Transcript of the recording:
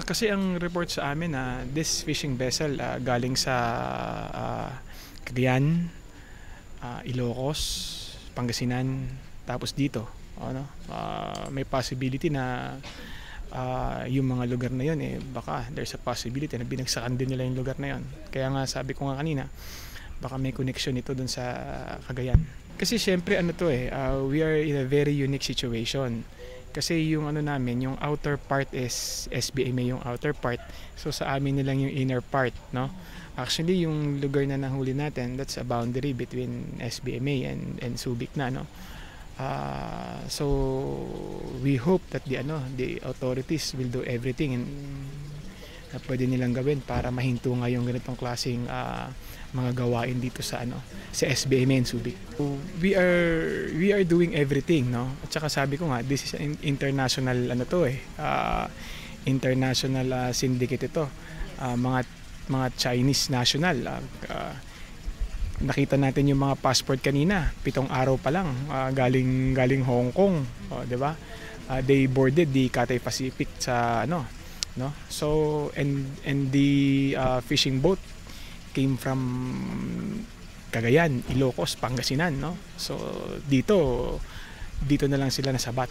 Kasi ang report sa amin na this fishing vessel galing sa ah, Cagayan, Ilocos, Pangasinan, tapos dito. Ano, may possibility na yung mga lugar na yun baka there's a possibility na binagsakan din nila yung lugar na yun. Kaya nga sabi ko nga kanina, baka may connection ito dun sa Cagayan. Kasi syempre ano to we are in a very unique situation. Kasi yung ano namin, yung outer part is SBMA yung outer part. So sa amin nilang yung inner part, no? Actually, yung lugar na nahuli natin, that's a boundary between SBMA and Subic na, no? So we hope that the authorities will do everything na pwede nilang gawin para mahinto nga yung ganitong klaseng mga gawain dito sa SBMA and Subic. So, we are doing everything, no? At saka sabi ko nga, this is an international international syndicate ito. Mga Chinese national. Nakita natin yung mga passport kanina, 7 araw pa lang, galing Hong Kong, 'di ba? They boarded the Cathay Pacific sa no? So and the fishing boat came from Cagayan, Ilocos, Pangasinan, no? So dito na lang sila nasabat.